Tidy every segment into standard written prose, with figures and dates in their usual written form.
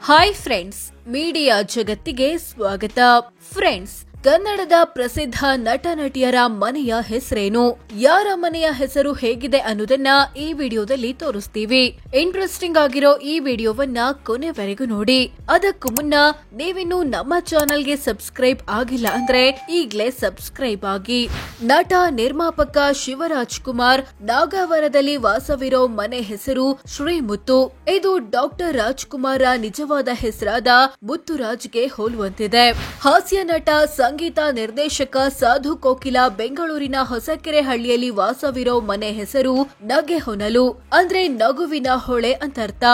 Hi friends, media ಜಗತ್ತಿಗೆ ಸ್ವಾಗತ. Friends, ಕನ್ನಡದ ಪ್ರಸಿದ್ಧ ನಟ ನಟಿಯರ ಮನೆಯ ಹೆಸರೇನು, ಯಾರ ಮನೆಯ ಹೆಸರು ಹೇಗಿದೆ ಅನ್ನೋದನ್ನ ಈ ವಿಡಿಯೋದಲ್ಲಿ ತೋರಿಸ್ತೀವಿ. ಇಂಟ್ರೆಸ್ಟಿಂಗ್ ಆಗಿರೋ ಈ ವಿಡಿಯೋವನ್ನ ಕೊನೆವರೆಗೂ ನೋಡಿ. ಅದಕ್ಕೂ ಮುನ್ನ ನೀವಿನ್ನು ನಮ್ಮ ಚಾನೆಲ್ಗೆ ಸಬ್ಸ್ಕ್ರೈಬ್ ಆಗಿಲ್ಲ ಅಂದ್ರೆ ಈಗ್ಲೇ ಸಬ್ಸ್ಕ್ರೈಬ್ ಆಗಿ. ನಟ ನಿರ್ಮಾಪಕ ಶಿವರಾಜ್ ಕುಮಾರ್ ನಾಗಾವರದಲ್ಲಿ ವಾಸವಿರೋ ಮನೆ ಹೆಸರು ಶ್ರೀಮುತ್ತು. ಇದು ಡಾಕ್ಟರ್ ರಾಜ್ಕುಮಾರ ನಿಜವಾದ ಹೆಸರಾದ ಮುತ್ತುರಾಜ್ಗೆ ಹೋಲುವಂತಿದೆ. ಹಾಸ್ಯ ನಟ, ಸಂಗೀತ ನಿರ್ದೇಶಕ ಸಾಧು ಕೋಕಿಲ ಬೆಂಗಳೂರಿನ ಹೊಸಕೆರೆ ಹಳ್ಳಿಯಲ್ಲಿ ವಾಸವಿರೋ ಮನೆ ಹೆಸರು ನಗೆಹೊನಲು, ಅಂದ್ರೆ ನಗುವಿನ ಹೊಳೆ ಅಂತರ್ಥ.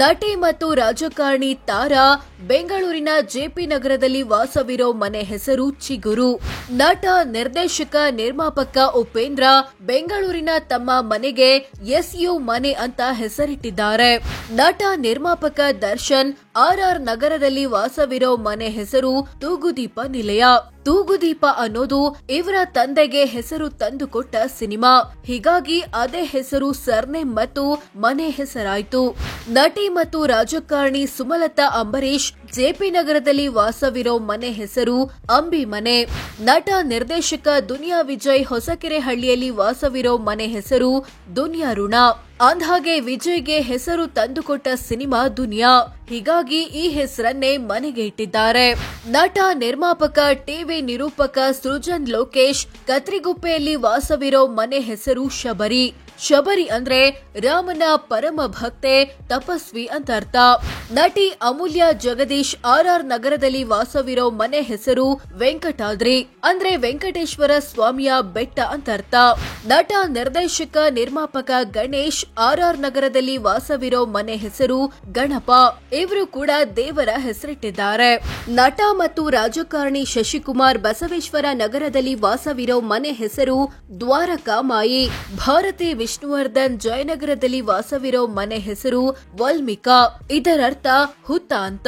ನಟಿ ಮತ್ತು ರಾಜಕಾರಣಿ ತಾರಾ ಬೆಂಗಳೂರಿನ ಜೆಪಿ ನಗರದಲ್ಲಿ ವಾಸವಿರೋ ಮನೆ ಹೆಸರು ಚಿಗುರು. ನಟ, ನಿರ್ದೇಶಕ, ನಿರ್ಮಾಪಕ ಉಪೇಂದ್ರ ಬೆಂಗಳೂರಿನ ತಮ್ಮ ಮನೆಗೆ SU ಮನೆ ಅಂತ ಹೆಸರಿಟ್ಟಿದ್ದಾರೆ. ನಟ, ನಿರ್ಮಾಪಕ ದರ್ಶನ್ RR ನಗರದಲ್ಲಿ ವಾಸವಿರೋ ಮನೆ ಹೆಸರು ತೂಗುದೀಪ ನಿಲಯ. ತೂಗುದೀಪ ಅನ್ನೋದು ಇವರ ತಂದೆಗೆ ಹೆಸರು ತಂದುಕೊಟ್ಟ ಸಿನಿಮಾ, ಹೀಗಾಗಿ ಅದೇ ಹೆಸರು ಸರ್ನೇಮ್ ಮತ್ತು ಮನೆ ಹೆಸರಾಯ್ತು. ನಟಿ ಮತ್ತು ರಾಜಕಾರಣಿ ಸುಮಲತಾ ಅಂಬರೀಶ್ ಜೆಪಿ ನಗರದಲ್ಲಿ ವಾಸವಿರೋ ಮನೆ ಹೆಸರು ಅಂಬಿ ಮನೆ. ನಟ, ನಿರ್ದೇಶಕ ದುನಿಯಾ ವಿಜಯ್ ಹೊಸಕೆರೆ ಹಳ್ಳಿಯಲ್ಲಿ ವಾಸವಿರೋ ಮನೆ ಹೆಸರು ದುನಿಯಾ ಋಣ. ಅಂದ್ಹಾಗೆ ವಿಜಯ್ಗೆ ಹೆಸರು ತಂದುಕೊಟ್ಟ ಸಿನಿಮಾ ದುನಿಯಾ, ಹೀಗಾಗಿ ಈ ಹೆಸರನ್ನೇ ಮನೆಗೆ ಇಟ್ಟಿದ್ದಾರೆ. ನಟ, ನಿರ್ಮಾಪಕ, ಟಿವಿ ನಿರೂಪಕ ಸೃಜನ್ ಲೋಕೇಶ್ ಕತ್ರಿಗುಪ್ಪೆಯಲ್ಲಿ ವಾಸವಿರೋ ಮನೆ ಹೆಸರು ಶಬರಿ. ಶಬರಿ ಅಂದ್ರೆ ರಾಮನ ಪರಮ ಭಕ್ತೆ, ತಪಸ್ವಿ ಅಂತ ಅರ್ಥ. ನಟಿ ಅಮೂಲ್ಯ ಜಗದೀಶ್ RR ನಗರದಲ್ಲಿ ವಾಸವಿರೋ ಮನೆ ಹೆಸರು ವೆಂಕಟಾದ್ರಿ, ಅಂದ್ರೆ ವೆಂಕಟೇಶ್ವರ ಸ್ವಾಮಿಯ ಬೆಟ್ಟ ಅಂತ ಅರ್ಥ. ನಟ, ನಿರ್ದೇಶಕ, ನಿರ್ಮಾಪಕ ಗಣೇಶ್ RR ನಗರದಲ್ಲಿ ವಾಸವಿರೋ ಮನೆ ಹೆಸರು ಗಣಪ. ಇವರು ಕೂಡ ದೇವರ ಹೆಸರಿಟ್ಟಿದ್ದಾರೆ. ನಟ ಮತ್ತು ರಾಜಕಾರಣಿ ಶಶಿಕುಮಾರ್ ಬಸವೇಶ್ವರ ನಗರದಲ್ಲಿ ವಾಸವಿರೋ ಮನೆ ಹೆಸರು ದ್ವಾರಕಾಮಾಯಿ. ಭಾರತಿ ವಿಷ್ಣುವರ್ಧನ್ ಜಯನಗರದಲ್ಲಿ ವಾಸವಿರೋ ಮನೆ ಹೆಸರು ವಲ್ಮಿಕಾ, ಇದರರ್ಥ ಹುತ್ತ ಅಂತ.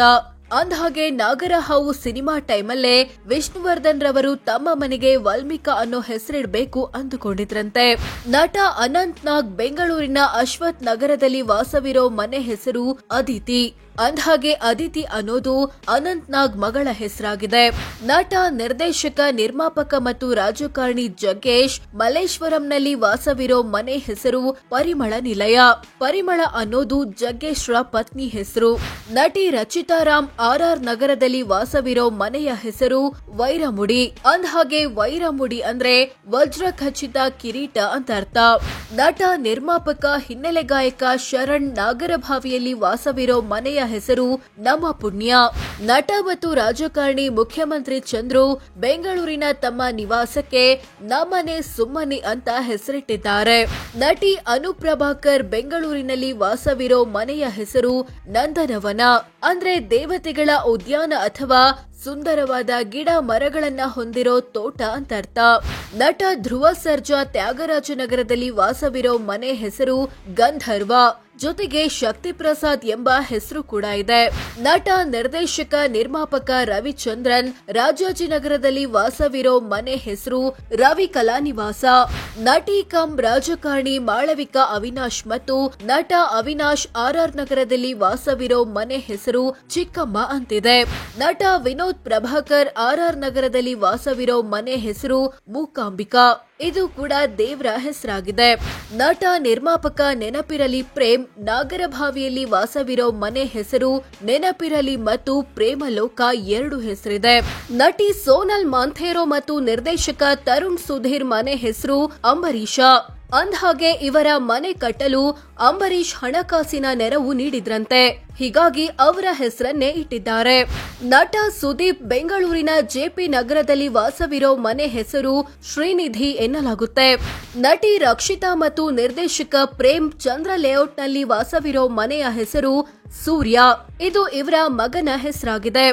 ಅಂದ್ಹಾಗೆ ನಾಗರಹಾವು ಸಿನಿಮಾ ಟೈಮಲ್ಲೇ ವಿಷ್ಣುವರ್ಧನ್ ರವರು ತಮ್ಮ ಮನೆಗೆ ವಲ್ಮಿಕಾ ಅನ್ನೋ ಹೆಸರಿಡಬೇಕು ಅಂದುಕೊಂಡಿದ್ರಂತೆ. ನಟ ಅನಂತ್ ನಾಗ್ ಬೆಂಗಳೂರಿನ ಅಶ್ವಥ್ ನಗರದಲ್ಲಿ ವಾಸವಿರೋ ಮನೆ ಹೆಸರು ಅದಿತಿ. ಅಂದ್ಹಾಗೆ ಅದಿತಿ ಅನ್ನೋದು ಅನಂತ್ ನಾಗ್ ಮಗಳ ಹೆಸರಾಗಿದೆ. ನಟ, ನಿರ್ದೇಶಕ, ನಿರ್ಮಾಪಕ ಮತ್ತು ರಾಜಕಾರಣಿ ಜಗ್ಗೇಶ್ ಮಲ್ಲೇಶ್ವರಂನಲ್ಲಿ ವಾಸವಿರೋ ಮನೆ ಹೆಸರು ಪರಿಮಳ ನಿಲಯ. ಪರಿಮಳ ಅನ್ನೋದು ಜಗ್ಗೇಶ್ರ ಪತ್ನಿ ಹೆಸರು. ನಟಿ ರಚಿತಾ ರಾಮ್ RR ನಗರದಲ್ಲಿ ವಾಸವಿರೋ ಮನೆಯ ಹೆಸರು ವೈರಮುಡಿ. ಅಂದ್ಹಾಗೆ ವೈರಮುಡಿ ಅಂದ್ರೆ ವಜ್ರ ಖಚಿತ ಕಿರೀಟ ಅಂತ ಅರ್ಥ. ನಟ, ನಿರ್ಮಾಪಕ, ಹಿನ್ನೆಲೆ ಗಾಯಕ ಶರಣ್ ನಾಗರಭಾವಿಯಲ್ಲಿ ವಾಸವಿರೋ ಮನೆಯ ಹೆಸರು ನಮ್ಮ ಪುಣ್ಯ. ನಟ ಮತ್ತು ರಾಜಕಾರಣಿ ಮುಖ್ಯಮಂತ್ರಿ ಚಂದ್ರು ಬೆಂಗಳೂರಿನ ತಮ್ಮ ನಿವಾಸಕ್ಕೆ ನಮ್ಮನೆ ಸುಮ್ಮನೆ ಅಂತ ಹೆಸರಿಟ್ಟಿದ್ದಾರೆ. ನಟಿ ಅನುಪ್ರಭಾಕರ್ ಬೆಂಗಳೂರಿನಲ್ಲಿ ವಾಸವಿರೋ ಮನೆಯ ಹೆಸರು ನಂದನವನ, ಅಂದ್ರೆ ದೇವತೆಗಳ ಉದ್ಯಾನ ಅಥವಾ ಸುಂದರವಾದ ಗಿಡ ಮರಗಳನ್ನ ಹೊಂದಿರೋ ತೋಟ ಅಂತ ಅರ್ಥ. ನಟ ಧ್ರುವ ಸರ್ಜಾ ತ್ಯಾಗರಾಜನಗರದಲ್ಲಿ ವಾಸವಿರೋ ಮನೆ ಹೆಸರು ಗಂಧರ್ವ, ಜೊತೆಗೆ ಶಕ್ತಿ ಪ್ರಸಾದ್ ಎಂಬ ಹೆಸರು ಕೂಡ ಇದೆ. ನಟ, ನಿರ್ದೇಶಕ, ನಿರ್ಮಾಪಕ ರವಿಚಂದ್ರನ್ ರಾಜಾಜಿನಗರದಲ್ಲಿ ವಾಸವಿರೋ ಮನೆ ಹೆಸರು ರವಿ ಕಲಾನಿವಾಸ. ನಟಿ ಕಮ್ ರಾಜಕಾರಣಿ ಮಾಳವಿಕಾ ಅವಿನಾಶ್ ಮತ್ತು ನಟ ಅವಿನಾಶ್ RR ನಗರದಲ್ಲಿ ವಾಸವಿರೋ ಮನೆ ಹೆಸರು ಚಿಕ್ಕಮ್ಮ ಅಂತಿದೆ. ನಟ ವಿನೋದ್ ಪ್ರಭಾಕರ್ RR ನಗರದಲ್ಲಿ ವಾಸವಿರೋ ಮನೆ ಹೆಸರು ಮೂಕಾಂಬಿಕಾ, ಇದು ಕೂಡ ದೇವರ ಹೆಸರಾಗಿದೆ. ನಟ, ನಿರ್ಮಾಪಕ ನೆನಪಿರಲಿ ಪ್ರೇಮ್ ನಾಗರಭಾವಿಯಲ್ಲಿ ವಾಸವಿರೋ ಮನೆ ಹೆಸರು ನೆನಪಿರಲಿ ಮತ್ತು ಪ್ರೇಮಲೋಕ, ಎರಡು ಹೆಸರಿದೆ. ನಟಿ ಸೋನಲ್ ಮಾಂಥೇರೋ ಮತ್ತು ನಿರ್ದೇಶಕ ತರುಣ್ ಸುಧೀರ್ ಮನೆ ಹೆಸರು ಅಂಬರೀಷ. ಅಂದ್ಹಾಗೆ ಇವರ ಮನೆ ಕಟ್ಟಲು ಅಂಬರೀಶ್ ಹಣಕಾಸಿನ ನೆರವು ನೀಡಿದ್ರಂತೆ, ಹೀಗಾಗಿ ಅವರ ಹೆಸರನ್ನೇ ಇಟ್ಟಿದ್ದಾರೆ. ನಟ ಸುದೀಪ್ ಬೆಂಗಳೂರಿನ ಜೆಪಿ ನಗರದಲ್ಲಿ ವಾಸವಿರೋ ಮನೆ ಹೆಸರು ಶ್ರೀನಿಧಿ ಎನ್ನಲಾಗುತ್ತೆ. ನಟಿ ರಕ್ಷಿತಾ ಮತ್ತು ನಿರ್ದೇಶಕ ಪ್ರೇಮ್ ಚಂದ್ರ ಲೇಔಟ್ನಲ್ಲಿ ವಾಸವಿರೋ ಮನೆಯ ಹೆಸರು ಸೂರ್ಯ, ಇದು ಇವರ ಮಗನ ಹೆಸರಾಗಿದೆ.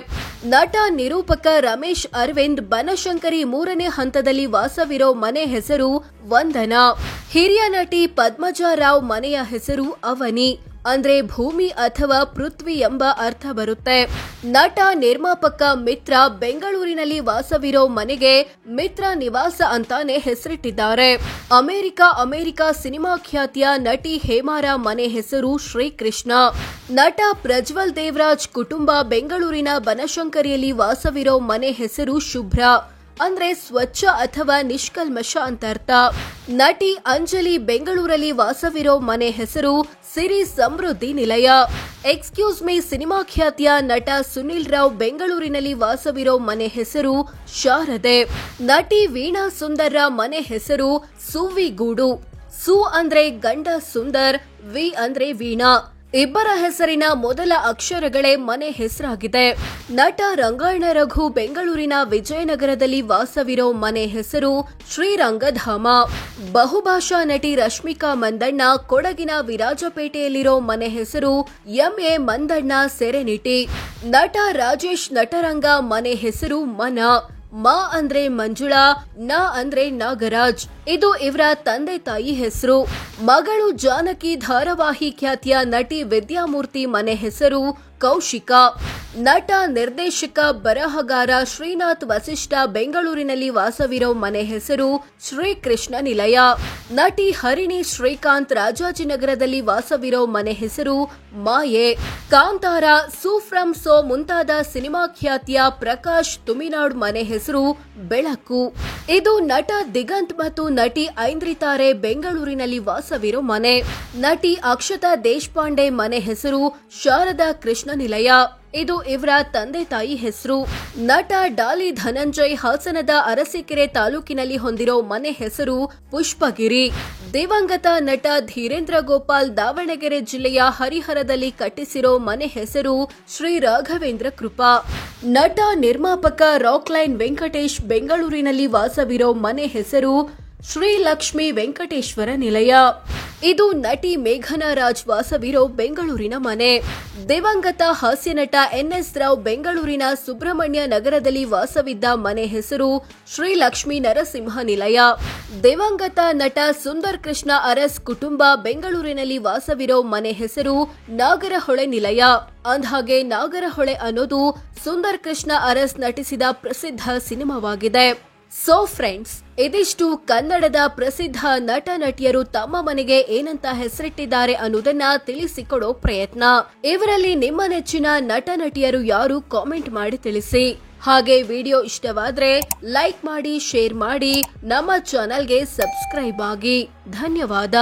ನಟ, ನಿರೂಪಕ ರಮೇಶ್ ಅರವಿಂದ್ ಬನಶಂಕರಿ 3ನೇ ಹಂತದಲ್ಲಿ ವಾಸವಿರೋ ಮನೆ ಹೆಸರು ವಂದನಾ. ಹಿರಿಯ ನಟಿ ಪದ್ಮಜಾ ರಾವ್ ಮನೆಯ ಹೆಸರು ಅವನಿ. ಅಂದ್ರೆ ಭೂಮಿ ಅಥವಾ ಪೃಥ್ವಿ ಎಂಬ ಅರ್ಥ ಬರುತ್ತೆ. ನಟ ನಿರ್ಮಾಪಕ ಮಿತ್ರ ಬೆಂಗಳೂರಿನಲ್ಲಿ ವಾಸವಿರೋ ಮನೆಗೆ ಮಿತ್ರ ನಿವಾಸ ಅಂತಾನೆ ಹೆಸರಿಟ್ಟಿದ್ದಾರೆ. ಅಮೆರಿಕ ಸಿನಿಮಾ ಖ್ಯಾತಿಯ ನಟಿ ಹೇಮಾರ ಮನೆ ಹೆಸರು ಶ್ರೀಕೃಷ್ಣ. ನಟ ಪ್ರಜ್ವಲ್ ದೇವರಾಜ್ ಕುಟುಂಬ ಬೆಂಗಳೂರಿನ ಬನಶಂಕರಿಯಲ್ಲಿ ವಾಸವಿರೋ ಮನೆ ಹೆಸರು ಶುಭ್ರ. ಅಂದ್ರೆ ಸ್ವಚ್ಛ ಅಥವಾ ನಿಷ್ಕಲ್ಮಶ ಅಂತ ಅರ್ಥ. ನಟಿ ಅಂಜಲಿ ಬೆಂಗಳೂರಲ್ಲಿ ವಾಸವಿರೋ ಮನೆ ಹೆಸರು ಸಿರಿ ಸಮೃದ್ಧಿ ನಿಲಯ. ಎಕ್ಸ್ಕ್ಯೂಸ್ ಮೀ ಸಿನಿಮಾ ಖ್ಯಾತಿಯ ನಟ ಸುನಿಲ್ ರಾವ್ ಬೆಂಗಳೂರಿನಲ್ಲಿ ವಾಸವಿರೋ ಮನೆ ಹೆಸರು ಶಾರದೆ. ನಟಿ ವೀಣಾ ಸುಂದರ್ರ ಮನೆ ಹೆಸರು ಸುವಿಗೂಡು. ಸು ಅಂದ್ರೆ ಗಂಡ ಸುಂದರ್, ವಿ ಅಂದ್ರೆ ವೀಣಾ. ಇಬ್ಬರ ಹೆಸರಿನ ಮೊದಲ ಅಕ್ಷರಗಳೇ ಮನೆ ಹೆಸರಾಗಿದೆ. ನಟ ರಂಗಾಯಣ ರಘು ಬೆಂಗಳೂರಿನ ವಿಜಯನಗರದಲ್ಲಿ ವಾಸವಿರೋ ಮನೆ ಹೆಸರು ಶ್ರೀರಂಗಧಾಮ. ಬಹುಭಾಷಾ ನಟಿ ರಶ್ಮಿಕಾ ಮಂದಣ್ಣ ಕೊಡಗಿನ ವಿರಾಜಪೇಟೆಯಲ್ಲಿರೋ ಮನೆ ಹೆಸರು ಎಂಎ ಮಂದಣ್ಣ ಸೆರೆನಿಟಿ. ನಟ ರಾಜೇಶ್ ನಟರಂಗ ಮನೆ ಹೆಸರು ಮನ. ಮಾ ಅಂದ್ರೆ ಮಂಜುಳಾ, ನ ಅಂದ್ರೆ ನಾಗರಾಜ್. ಇದು ಇವರ ತಂದೆ ತಾಯಿ ಹೆಸರು. ಮಗಳು ಜಾನಕಿ ಧಾರಾವಾಹಿ ಖ್ಯಾತಿಯ ನಟಿ ವಿದ್ಯಾಮೂರ್ತಿ ಮನೆ ಹೆಸರು ಕೌಶಿಕ. ನಟ ನಿರ್ದೇಶಕ ಬರಹಗಾರ ಶ್ರೀನಾಥ್ ವಸಿಷ್ಠ ಬೆಂಗಳೂರಿನಲ್ಲಿ ವಾಸವಿರೋ ಮನೆ ಹೆಸರು ಶ್ರೀಕೃಷ್ಣ ನಿಲಯ. ನಟಿ ಹರಿಣಿ ಶ್ರೀಕಾಂತ್ ರಾಜಾಜಿನಗರದಲ್ಲಿ ವಾಸವಿರೋ ಮನೆ ಹೆಸರು ಮಾಯೆ. ಕಾಂತಾರ, ಸೂಫ್ರಮ್ ಸೋ ಮುಂತಾದ ಸಿನಿಮಾ ಖ್ಯಾತಿಯ ಪ್ರಕಾಶ್ ತುಮಿನಾಡ್ ಮನೆ ಹೆಸರು ಬೆಳಕು. ಇದು ನಟ ದಿಗಂತ್ ಮತ್ತು ನಟಿ ಐಂದ್ರಿತಾರೆ ಬೆಂಗಳೂರಿನಲ್ಲಿ ವಾಸವಿರೋ ಮನೆ. ನಟಿ ಅಕ್ಷತಾ ದೇಶಪಾಂಡೆ ಮನೆ ಹೆಸರು ಶಾರದಾ ಕೃಷ್ಣ ನಿಲಯ. ಇದು ಇವರ ತಂದೆ ತಾಯಿ ಹೆಸರು. ನಟ ಡಾಲಿ ಧನಂಜಯ್ ಹಾಸನದ ಅರಸೀಕೆರೆ ತಾಲೂಕಿನಲ್ಲಿ ಹೊಂದಿರೋ ಮನೆ ಹೆಸರು ಪುಷ್ಪಗಿರಿ. ದಿವಂಗತ ನಟ ಧೀರೇಂದ್ರ ಗೋಪಾಲ್ ದಾವಣಗೆರೆ ಜಿಲ್ಲೆಯ ಹರಿಹರದಲ್ಲಿ ಕಟ್ಟಿಸಿರೋ ಮನೆ ಹೆಸರು ಶ್ರೀ ರಾಘವೇಂದ್ರ ಕೃಪಾ. ನಟ ನಿರ್ಮಾಪಕ ರಾಕ್ಲೈನ್ ವೆಂಕಟೇಶ್ ಬೆಂಗಳೂರಿನಲ್ಲಿ ವಾಸವಿರೋ ಮನೆ ಹೆಸರು ಶ್ರೀ ಲಕ್ಷ್ಮೀ ವೆಂಕಟೇಶ್ವರ ನಿಲಯ. ಇದು ನಟಿ ಮೇಘನಾ ರಾಜ್ ವಾಸವಿರೋ ಬೆಂಗಳೂರಿನ ಮನೆ. ದಿವಂಗತ ಹಾಸ್ಯ ನಟ ಎನ್ಎಸ್ ರಾವ್ ಬೆಂಗಳೂರಿನ ಸುಬ್ರಹ್ಮಣ್ಯ ನಗರದಲ್ಲಿ ವಾಸವಿದ್ದ ಮನೆ ಹೆಸರು ಶ್ರೀ ಲಕ್ಷ್ಮೀ ನರಸಿಂಹ ನಿಲಯ. ದಿವಂಗತ ನಟ ಸುಂದರ್ ಕೃಷ್ಣ ಅರಸ್ ಕುಟುಂಬ ಬೆಂಗಳೂರಿನಲ್ಲಿ ವಾಸವಿರೋ ಮನೆ ಹೆಸರು ನಾಗರಹೊಳೆ ನಿಲಯ. ಅಂದ್ಹಾಗೆ ನಾಗರಹೊಳೆ ಅನ್ನೋದು ಸುಂದರ್ ಕೃಷ್ಣ ಅರಸ್ ನಟಿಸಿದ ಪ್ರಸಿದ್ಧ ಸಿನಿಮಾವಾಗಿದೆ. ಸೋ ಫ್ರೆಂಡ್ಸ್, ಇದಿಷ್ಟು ಕನ್ನಡದ ಪ್ರಸಿದ್ಧ ನಟ ನಟಿಯರು ತಮ್ಮ ಮನೆಗೆ ಏನಂತ ಹೆಸರಿಟ್ಟಿದ್ದಾರೆ ಅನ್ನೋದನ್ನ ತಿಳಿಸಿಕೊಡೋ ಪ್ರಯತ್ನ. ಇವರಲ್ಲಿ ನಿಮ್ಮ ನೆಚ್ಚಿನ ನಟ ನಟಿಯರು ಯಾರು ಕಾಮೆಂಟ್ ಮಾಡಿ ತಿಳಿಸಿ. ಹಾಗೆ ವಿಡಿಯೋ ಇಷ್ಟವಾದ್ರೆ ಲೈಕ್ ಮಾಡಿ, ಶೇರ್ ಮಾಡಿ, ನಮ್ಮ ಚಾನೆಲ್ಗೆ ಸಬ್ಸ್ಕ್ರೈಬ್ ಆಗಿ. ಧನ್ಯವಾದ.